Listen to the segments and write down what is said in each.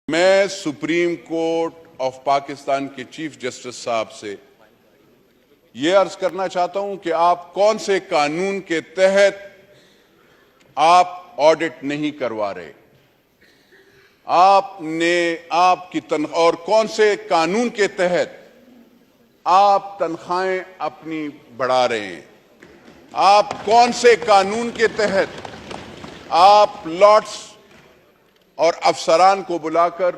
मैं supreme court of Pakistan के chief justice साहब से यह अर्ज करना चाहता हूं कि आप कौन से कानून के तहत आप ऑडिट नहीं करवा रहे, आपने आपकी तनख्वाह और कौन से कानून के तहत आप तनख्वाहें अपनी बढ़ा रहे हैं, आप कौन से कानून के तहत आप प्लॉट्स और अफसरान को बुलाकर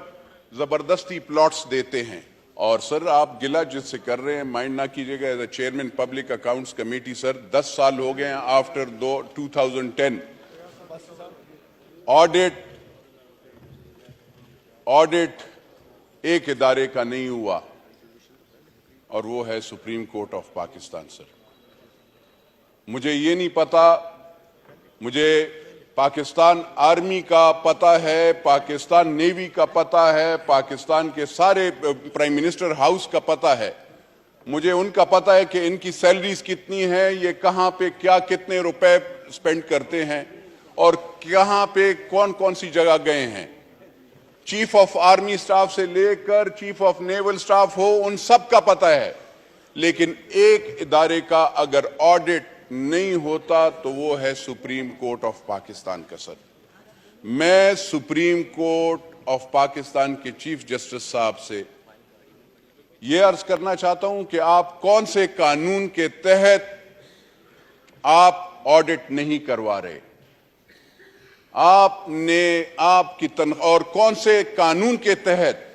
जबरदस्ती प्लॉट्स देते हैं। और सर आप गिला जिससे कर रहे हैं माइंड ना कीजिएगा, as a chairman public accounts committee sir 10 साल हो गए हैं आफ्टर 2010 ऑडिट एक इदारे का नहीं हुआ और वो है supreme court of Pakistan. Sir मुझे ये नहीं पता, मुझे पाकिस्तान आर्मी का पता है, पाकिस्तान नेवी का पता है, पाकिस्तान के सारे प्राइम मिनिस्टर हाउस का पता है, मुझे उनका पता है कि इनकी सैलरीज कितनी है, ये कहां पे क्या कितने रुपए स्पेंड करते हैं और कहां पे कौन कौन सी जगह गए हैं। चीफ ऑफ आर्मी स्टाफ से लेकर चीफ ऑफ नेवल स्टाफ हो, उन सब का पता है। लेकिन एक इदारे का अगर ऑडिट नहीं होता तो वो है सुप्रीम कोर्ट ऑफ पाकिस्तान का। सर मैं सुप्रीम कोर्ट ऑफ पाकिस्तान के चीफ जस्टिस साहब से यह अर्ज करना चाहता हूं कि आप कौन से कानून के तहत आप ऑडिट नहीं करवा रहे, आपने आपकी तनख्वाह और कौन से कानून के तहत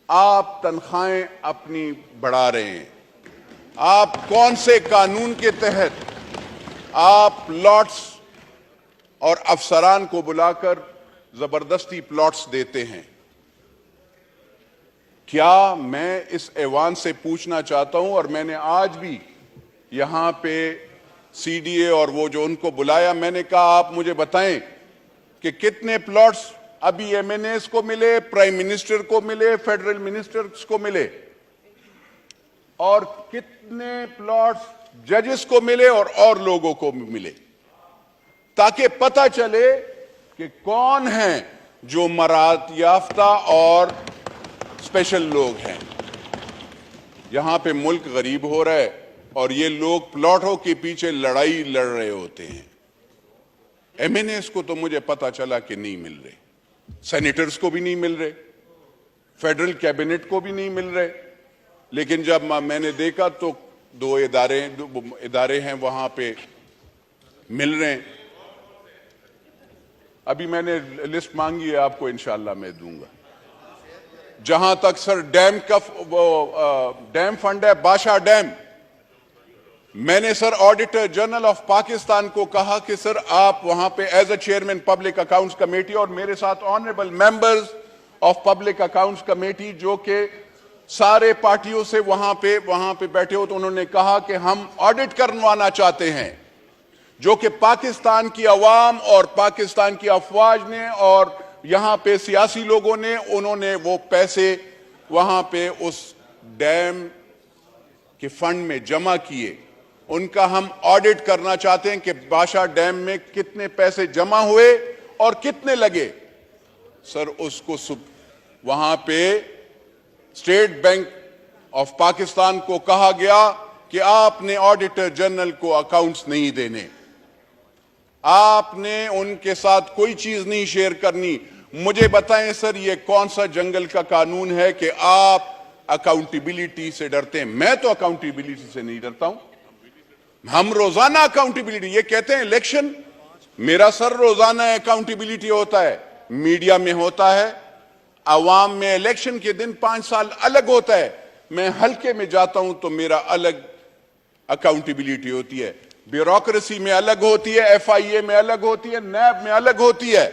आप तनख्वाहें अपनी बढ़ा रहे हैं, आप कौन से कानून के तहत आप प्लॉट्स और अफसरान को बुलाकर जबरदस्ती प्लॉट्स देते हैं। क्या मैं इस ऐवान से पूछना चाहता हूं, और मैंने आज भी यहां पे सीडीए और वो जो उनको बुलाया, मैंने कहा आप मुझे बताएं कि कितने प्लॉट्स अभी एमएनएस को मिले, प्राइम मिनिस्टर को मिले, फेडरल मिनिस्टर्स को मिले, और कितने प्लॉट्स जजेस को मिले और लोगों को मिले, ताकि पता चले कि कौन हैं जो मराद याफ्ता और स्पेशल लोग हैं। यहां पे मुल्क गरीब हो रहा है और ये लोग प्लॉटों के पीछे लड़ाई लड़ रहे होते हैं। एमएनएस को तो मुझे पता चला कि नहीं मिल रहे, सेनेटर्स को भी नहीं मिल रहे, फेडरल कैबिनेट को भी नहीं मिल रहे। लेकिन जब मैंने देखा तो दो इदारे हैं वहां पे मिल रहे हैं। अभी मैंने लिस्ट मांगी है, आपको इंशाल्लाह मैं दूंगा। जहां तक सर डैम का डैम फंड है, बादशाह डैम, मैंने sir auditor general of Pakistan को कहा कि सर आप वहां पे as a chairman public accounts committee और मेरे साथ honourable members of public accounts committee जो कि सारे पार्टियों से वहां पे बैठे हो, तो उन्होंने कहा कि हम ऑडिट करवाना चाहते हैं, जो कि पाकिस्तान की अवाम और पाकिस्तान की अफवाज ने और यहां पे सियासी लोगों ने, उन्होंने वो पैसे वहां पे उस डैम के फंड में जमा किए, उनका हम ऑडिट करना चाहते हैं कि बादशाह डैम में कितने पैसे जमा हुए और कितने लगे। सर उसको वहां पे स्टेट बैंक ऑफ पाकिस्तान को कहा गया कि आपने ऑडिटर जनरल को अकाउंट्स नहीं देने, आपने उनके साथ कोई चीज नहीं शेयर करनी। मुझे बताएं सर ये कौन सा जंगल का कानून है कि आप अकाउंटेबिलिटी से डरते हैं? मैं तो अकाउंटेबिलिटी से नहीं डरता हूं, हम रोजाना अकाउंटेबिलिटी, ये कहते हैं इलेक्शन, मेरा सर रोजाना अकाउंटेबिलिटी होता है, मीडिया में होता है, अवाम में इलेक्शन के दिन 5 साल अलग होता है, मैं हल्के में जाता हूं तो मेरा अलग अकाउंटेबिलिटी होती है, ब्यूरोक्रेसी में अलग होती है, एफआईए में अलग होती है, नैब में अलग होती है।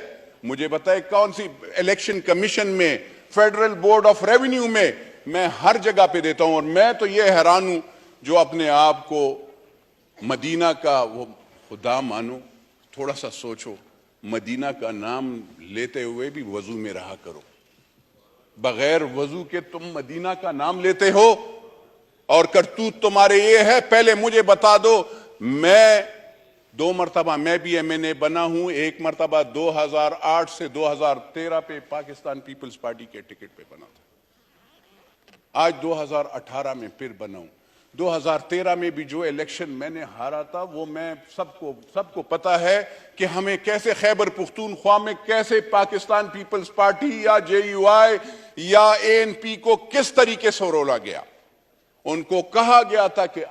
मुझे बताए कौन सी इलेक्शन कमीशन में, फेडरल बोर्ड ऑफ रेवेन्यू में, मैं हर जगह पे देता हूं। और मैं तो ये हैरान हूं जो अपने आप को मदीना का वो खुदा मानो। थोड़ा सा सोचो, मदीना का नाम लेते हुए भी वजू में रहा करो, बगैर वजू के तुम मदीना का नाम लेते हो और करतूत तुम्हारे ये है। पहले मुझे बता दो, मैं 2 मरतबा मैं भी MNA बना हूं, 1 मरतबा 2008 से 2013 पे पाकिस्तान पीपल्स पार्टी के टिकट पे बना था। आज 2018 में फिर बना हूं। 2013 में भी जो इलेक्शन मैंने हारा था वो मैं सबको पता है कि हमें कैसे खैबर पुख्तूनख्वा में कैसे पाकिस्तान पीपल्स पार्टी या JUI या ANP को किस तरीके से रोला गया। उनको कहा गया था कि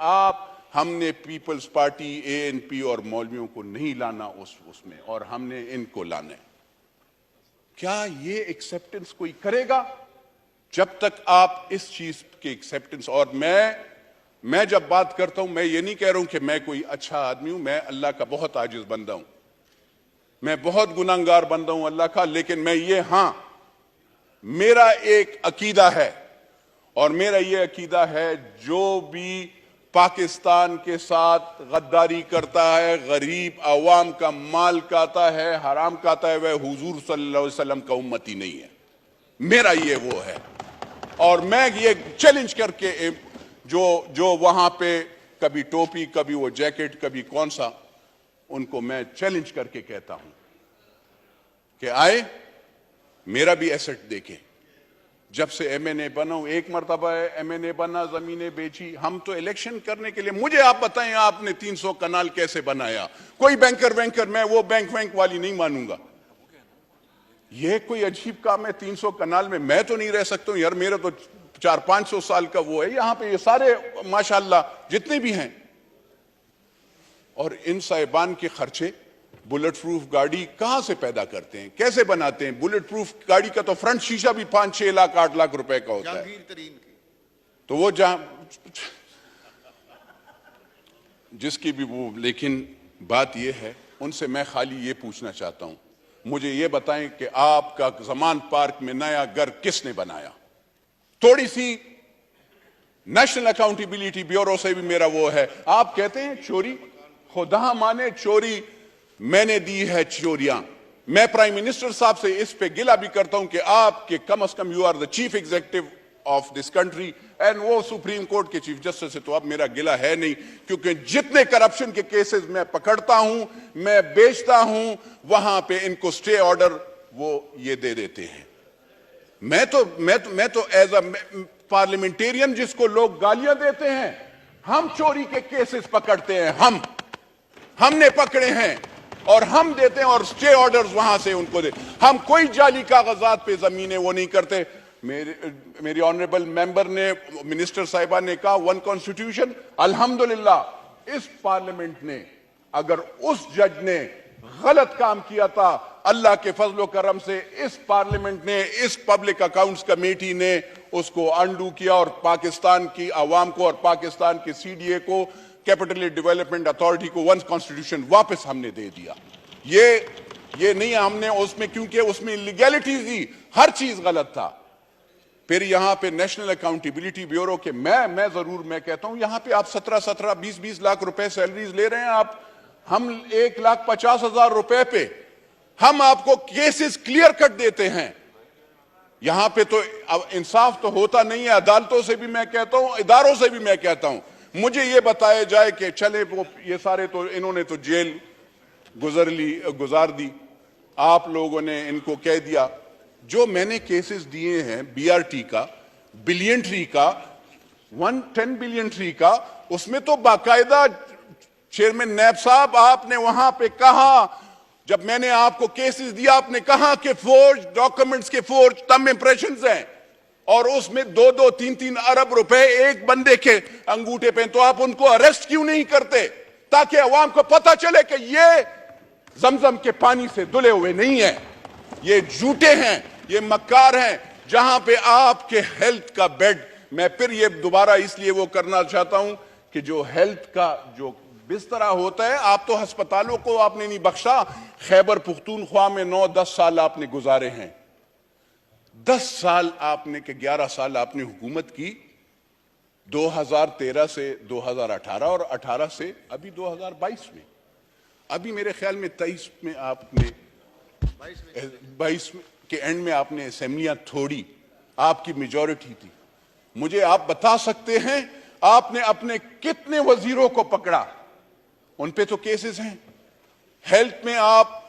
हमने पीपल्स पार्टी, ANP और मौलवियों को नहीं लाना उसमें, और हमने इनको लाना है। क्या ये एक्सेप्टेंस कोई करेगा? जब तक आप इस चीज के एक्सेप्टेंस, और मैं जब बात करता हूं, मैं ये नहीं कह रहा हूं कि मैं कोई अच्छा आदमी हूं, मैं अल्लाह का बहुत आजिज बंदा हूं, मैं बहुत गुनाहगार बंदा हूं अल्लाह का, लेकिन मेरा एक अकीदा है, और मेरा ये अकीदा है जो भी पाकिस्तान के साथ गद्दारी करता है, गरीब आवाम का माल खाता है, हराम खाता है, वह हुजूर सल्लल्लाहु अलैहि वसल्लम का उम्मती नहीं है। मेरा ये वो है, और मैं ये चैलेंज करके जो वहां पे कभी टोपी, कभी वो जैकेट, कभी कौन सा, उनको मैं चैलेंज करके कहता हूं कि आए मेरा भी एसेट देखें। जब से MNA बना हूं, 1 मरतबा MNA बना, जमीनें बेची। हम तो इलेक्शन करने के लिए, मुझे आप बताएं आपने 300 कनाल कैसे बनाया? कोई बैंकर, मैं वो बैंक वाली नहीं मानूंगा। ये कोई अजीब काम है 300 कनाल में। मैं तो नहीं रह सकता हूं यार, मेरा तो 400-500 साल का वो है। यहां पे ये सारे माशाल्लाह जितने भी हैं, और इन साहिबान के खर्चे बुलेट प्रूफ गाड़ी कहां से पैदा करते हैं, कैसे बनाते हैं? बुलेट प्रूफ गाड़ी का तो फ्रंट शीशा भी 5-6 लाख 8 लाख रुपए का होता है। तो वो जिसकी भी वो, लेकिन बात ये है, उनसे मैं खाली ये पूछना चाहता हूं, मुझे ये बताएं कि आपका जमान पार्क में नया घर किसने बनाया? थोड़ी सी नेशनल अकाउंटेबिलिटी ब्यूरो से भी मेरा वो है। आप कहते हैं चोरी, खुदा माने चोरी मैंने दी है चोरियां। मैं प्राइम मिनिस्टर साहब से इस पे गिला भी करता हूं कि आपके कम से कम you are the chief executive of this country, and वो सुप्रीम कोर्ट के चीफ जस्टिस से तो अब मेरा गिला है नहीं, क्योंकि जितने करप्शन के केसेस मैं पकड़ता हूं, मैं बेचता हूं, वहां पे इनको स्टे ऑर्डर वो ये दे देते हैं। मैं तो एज अ पार्लियामेंटेरियन जिसको लोग गालियां देते हैं, हम चोरी के केसेस पकड़ते हैं, हमने पकड़े हैं और हम देते हैं, और स्टे ऑर्डर्स वहां से उनको दे। हम कोई जाली कागजात पे जमीनें वो नहीं करते। मेरी ऑनरेबल मेंबर ने, मिनिस्टर साहिबा ने कहा 1 कॉन्स्टिट्यूशन। अल्हम्दुलिल्लाह इस पार्लियामेंट ने, अगर उस जज ने गलत काम किया था, अल्लाह के फजलो करम से इस पार्लियामेंट ने, इस पब्लिक अकाउंट्स कमेटी ने उसको अंडू किया, और पाकिस्तान की आवाम को और पाकिस्तान के CDA को, कैपिटल डेवलपमेंट अथॉरिटी को 1 कॉन्स्टिट्यूशन वापस हमने दे दिया। ये नहीं हमने उसमें, क्योंकि उसमें इलीगैलिटीज थी, हर चीज गलत था। फिर यहां पे नेशनल अकाउंटेबिलिटी ब्यूरो के मैं कहता हूं, यहां पे आप 17 20 लाख रुपए सैलरीज ले रहे हैं आप, हम 1,50,000 रुपए पे हम आपको केसेस क्लियर कट देते हैं। यहां पे तो इंसाफ तो होता नहीं है। अदालतों से भी मैं कहता हूं, इदारों से भी मैं कहता हूं, मुझे ये बताया जाए कि चले वो ये सारे तो इन्होंने तो जेल गुजार दी, आप लोगों ने इनको कह दिया। जो मैंने केसेस दिए हैं BRT का, बिलियन ट्री का, 110 बिलियन ट्री का, उसमें तो बाकायदा चेयरमैन नैब साहब आपने वहां पे कहा, जब मैंने आपको केसेस दिया, आपने कहा कि फोर्ज डॉक्यूमेंट्स के फोर्ज थंब इंप्रेशंस हैं, और उसमें 2-2, 3-3 अरब रुपए एक बंदे के अंगूठे पे। तो आप उनको अरेस्ट क्यों नहीं करते, ताकि अवाम को पता चले कि ये जमजम के पानी से धुले हुए नहीं है, ये झूठे हैं, ये मक्कार हैं। जहां पे आपके हेल्थ का बेड, मैं फिर ये दोबारा इसलिए वो करना चाहता हूं कि जो हेल्थ का जो बिस्तरा होता है, आप तो अस्पतालों को आपने नहीं बख्शा। खैबर पुख्तूनख्वा में 9-10 साल आपने गुजारे हैं, 10 साल आपने के 11 साल आपने हुकूमत की, 2013 से 2018 और 18 से अभी 2022 में। अभी मेरे ख्याल में 23 में आपने 22 के एंड में आपने असेंबलियां तोड़ी, आपकी मेजॉरिटी थी। मुझे आप बता सकते हैं आपने अपने कितने वजीरों को पकड़ा? उन पे तो केसेस हैं। हेल्थ में आप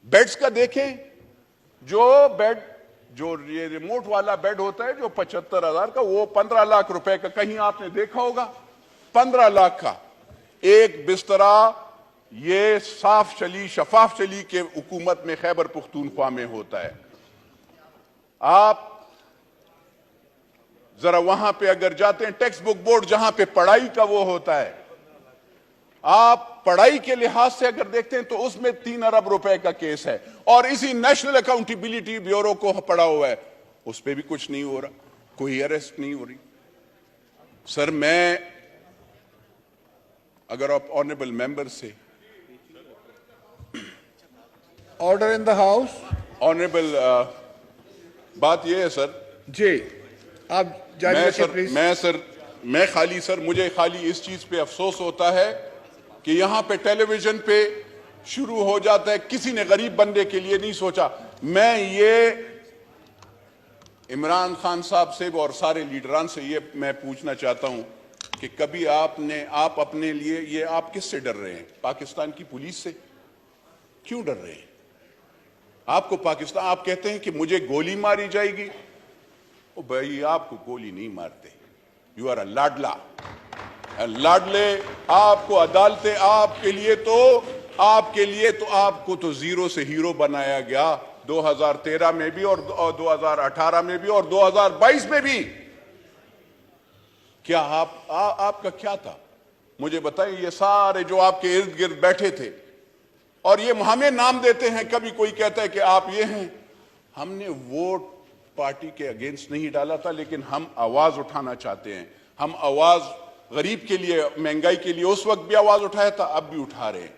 बेड्स का देखें, जो ये रिमोट वाला बेड होता है जो 75,000 का, वो 15 लाख रुपए का, कहीं आपने देखा होगा 15 लाख का एक बिस्तरा। ये शफाफ चली के हुकूमत में खैबर पुख्तूनख्वा में होता है। आप जरा वहां पे अगर जाते हैं, टेक्स्ट बुक बोर्ड जहां पे पढ़ाई का वो होता है, आप पढ़ाई के लिहाज से अगर देखते हैं तो उसमें 3 अरब रुपए का केस है, और इसी नेशनल अकाउंटेबिलिटी ब्यूरो को पड़ा हुआ है, उस पर भी कुछ नहीं हो रहा, कोई अरेस्ट नहीं हो रही। सर, मैं अगर आप ऑनरेबल मेंबर से order in the house. Honourable बात यह है सर जी, आप जारी रखिए प्लीज। मुझे खाली इस चीज पे अफसोस होता है कि यहां पे टेलीविजन पे शुरू हो जाता है, किसी ने गरीब बंदे के लिए नहीं सोचा। मैं ये इमरान खान साहब से और सारे लीडरान से ये मैं पूछना चाहता हूं कि कभी आप अपने लिए ये आप किससे डर रहे हैं? पाकिस्तान की पुलिस से क्यों डर रहे हैं? आपको पाकिस्तान, आप कहते हैं कि मुझे गोली मारी जाएगी। ओ भाई, आपको गोली नहीं मारते, यू आर अ लाडला। लाडले आपको अदालतें आपके लिए तो आपको तो जीरो से हीरो बनाया गया, 2013 में भी और 2018 में भी और 2022 में भी। क्या आपका क्या था? मुझे बताइए। ये सारे जो आपके इर्द गिर्द बैठे थे और ये हमें नाम देते हैं, कभी कोई कहता है कि आप ये हैं। हमने वोट पार्टी के अगेंस्ट नहीं डाला था, लेकिन हम आवाज उठाना चाहते हैं। हम आवाज गरीब के लिए, महंगाई के लिए उस वक्त भी आवाज उठाया था, अब भी उठा रहे हैं।